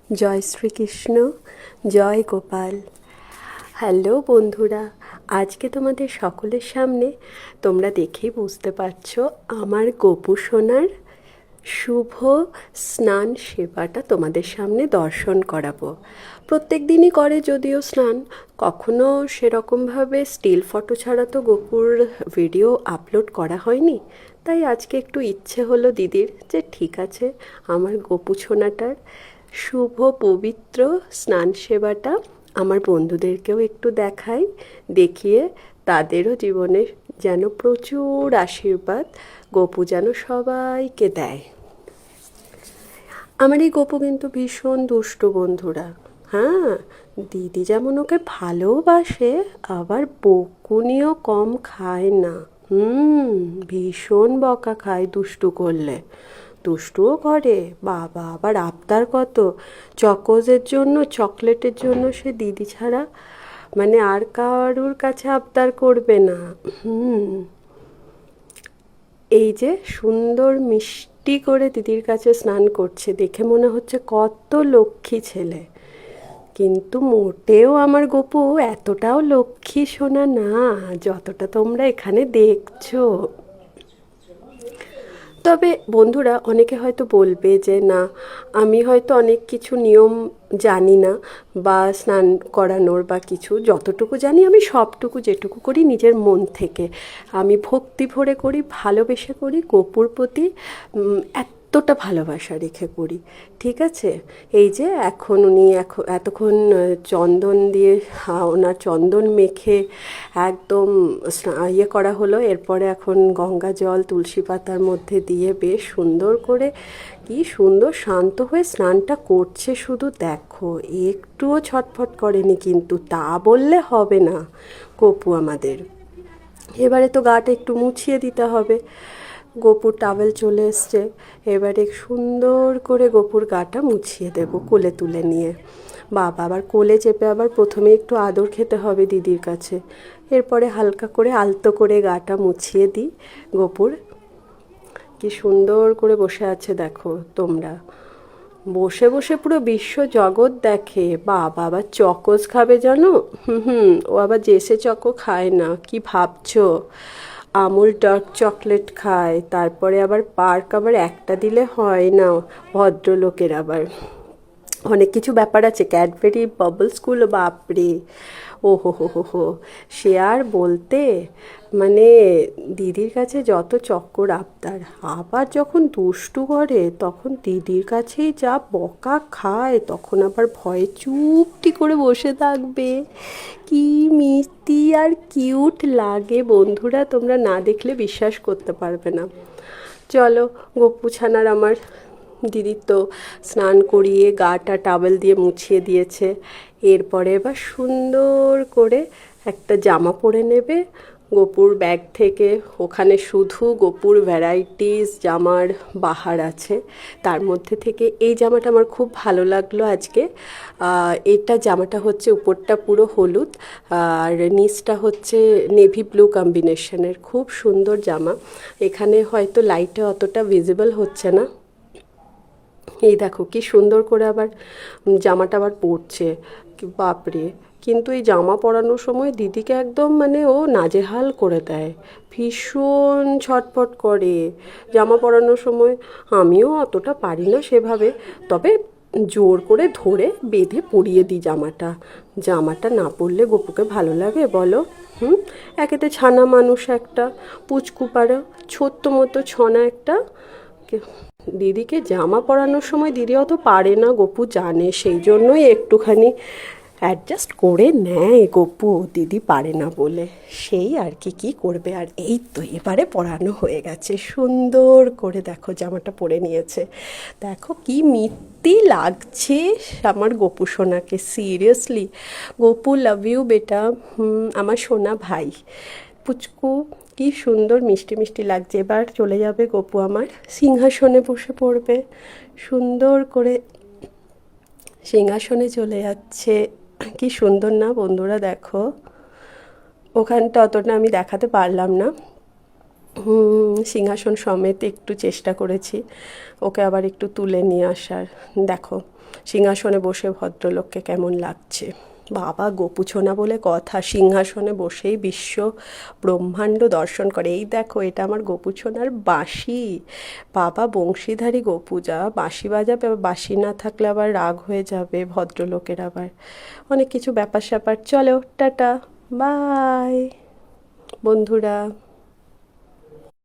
জয় শ্রীকৃষ্ণ, জয় Gopal. Hello বন্ধুরা, আজকে তোমাদের সকলের সামনে তোমরা দেখেই বুঝতে পারছো আমার গোপু সোনার শুভ স্নান সেবাটা তোমাদের সামনে দর্শন করাবো। প্রত্যেক দিনই করে যদিও স্নান, কখনো সেরকমভাবে স্টিল ফটো ছাড়া তো গোপুর ভিডিও আপলোড করা হয়নি। তাই আজকে একটু ইচ্ছে হলো দিদির যে ঠিক আছে, আমার গোপু সোনাটার শুভ পবিত্র স্নান সেবাটা আমার বন্ধুদেরকেও একটু দেখাই, দেখিয়ে তাদেরও জীবনে যেন প্রচুর আশীর্বাদ গোপু যেন সবাইকে দেয়। আমার এই গোপু কিন্তু ভীষণ দুষ্টু বন্ধুরা। হ্যাঁ, দিদি যেমন ওকে ভালোবাসে, আবার বকুনিও কম খায় না। ভীষণ বকা খায় দুষ্টু করলে, দুষ্টুও করে। বাবা, আবার আবদার কত! চকোজের জন্য, চকলেটের জন্য সে দিদি ছাড়া মানে আর কারুর কাছে আবদার করবে না। এই যে সুন্দর মিষ্টি করে দিদির কাছে স্নান করছে, দেখে মনে হচ্ছে কত লক্ষ্মী ছেলে। কিন্তু মোটেও আমার গোপু এতটাও লক্ষ্মী সোনা না যতটা তোমরা এখানে দেখছো। তবে বন্ধুরা, অনেকে হয়তো বলবে যে না, আমি হয়তো অনেক কিছু নিয়ম জানি না, বা স্নান করানোর বা কিছু, যতটুকু জানি আমি সবটুকু যেটুকু করি নিজের মন থেকে, আমি ভক্তি ভরে করি, ভালোবেসে করি, গোপুর প্রতি এতটা ভালোবাসা রেখে করি। ঠিক আছে, এই যে এখন উনি এতক্ষণ চন্দন দিয়ে ওনার চন্দন মেখে একদম ইয়ে করা হলো। এরপরে এখন গঙ্গা জল তুলসী পাতার মধ্যে দিয়ে বেশ সুন্দর করে, কি সুন্দর শান্ত হয়ে স্নানটা করছে, শুধু দেখো, একটুও ছটফট করেনি। কিন্তু তা বললে হবে না গোপু আমাদের। এবারে তো গাটা একটু মুছিয়ে দিতে হবে। গোপুর টাওয়েল চলে এসছে, এবারে সুন্দর করে গোপুর গাটা মুছিয়ে দেব কোলে তুলে নিয়ে। বাবা, আবার কোলে চেপে আবার প্রথমে একটু আদর খেতে হবে দিদির কাছে, এরপরে হালকা করে আলতো করে গাটা মুছিয়ে দিই গোপুর। কি সুন্দর করে বসে আছে দেখো তোমরা, বসে বসে পুরো বিশ্ব জগৎ দেখে। বাবা, আবার চকোস খাবে জানো? ও আবার জেসে চকো খায় না, কি ভাবছো? আমুল ডার্ক চকলেট খায়। তারপরে আবার পার্ক আবার একটা দিলে হয় না, ভদ্রলোকের আবার অনেক কিছু ব্যাপার আছে। ক্যাডবেরি বাবলসগুলো, বাপরে, ও হো হো হো হো, সে আর বলতে। মানে দিদির কাছে যত চক্কর আবদার, আবার যখন দুষ্টু করে তখন দিদির কাছেই যা বকা খায়, তখন আবার ভয়ে চুপটি করে বসে থাকবে। কি মিষ্টি আর কিউট লাগে বন্ধুরা, তোমরা না দেখলে বিশ্বাস করতে পারবে না। চলো, গোপু ছানার আমার দিদির তো স্নান করিয়ে গাটা টাওয়েল দিয়ে মুছিয়ে দিয়েছে। এরপরে এবার সুন্দর করে একটা জামা পরে নেবে গোপুর ব্যাগ থেকে। ওখানে শুধু গোপুর ভ্যারাইটিস জামার বাহার আছে, তার মধ্যে থেকে এই জামাটা আমার খুব ভালো লাগলো আজকে। এটা জামাটা হচ্ছে উপরটা পুরো হলুদ আর নিচটা হচ্ছে নেভি ব্লু কম্বিনেশনের, খুব সুন্দর জামা। এখানে হয়তো লাইটে অতটা ভিজিবল হচ্ছে না। এই দেখো কি সুন্দর করে আবার জামাটা আবার পরছে, বাপরে! কিন্তু এই জামা পরানোর সময় দিদিকে একদম মানে ও নাজেহাল করে দেয়, ভীষণ ছটফট করে জামা পরানোর সময়। আমিও অতটা পারি না সেভাবে, তবে জোর করে ধরে বেঁধে পরিয়ে দিই জামাটা। জামাটা না পরলে গপুকে ভালো লাগে বলো? একেতে ছানা মানুষ একটা, পুচকু পাড়া ছোট্ট মতো ছনা একটা। দিদিকে জামা পরানোর সময় দিদি অত পারে না, গপু জানে, সেই জন্যই একটুখানি অ্যাডজাস্ট করে নেয় গপু, দিদি পারে না বলে। সেই আর কি, কি করবে। আর এই তো এবারে পরানো হয়ে গেছে, সুন্দর করে দেখো জামাটা পরে নিয়েছে। দেখো কি মিত্তি লাগছে আমার গপু সোনাকে, সিরিয়াসলি। গপু, লাভ ইউ বেটা, আমার সোনা ভাই পুচকু, কি সুন্দর মিষ্টি মিষ্টি লাগছে। এবার চলে যাবে গপু আমার সিংহাসনে বসে পড়বে, সুন্দর করে সিংহাসনে চলে যাচ্ছে। কি সুন্দর না বন্ধুরা, দেখো ওখানটা অতটা আমি দেখাতে পারলাম না। সিংহাসন সমেত একটু চেষ্টা করেছি ওকে আবার একটু তুলে নিয়ে আসার। দেখো সিংহাসনে বসে ভদ্রলোককে কেমন লাগছে। বাবা, গোপুছনা বলে কথা, সিংহাসনে বসেই বিশ্ব ব্রহ্মাণ্ড দর্শন করে। এই দেখো, এটা আমার গোপুছনার বাঁশি। বাবা বংশীধারী গোপু, যা বাঁশি বাজাবে, আবার বাঁশি না থাকলে আবার রাগ হয়ে যাবে ভদ্রলোকের, আবার অনেক কিছু ব্যাপার স্যাপার। চলো টাটা, বাই বন্ধুরা।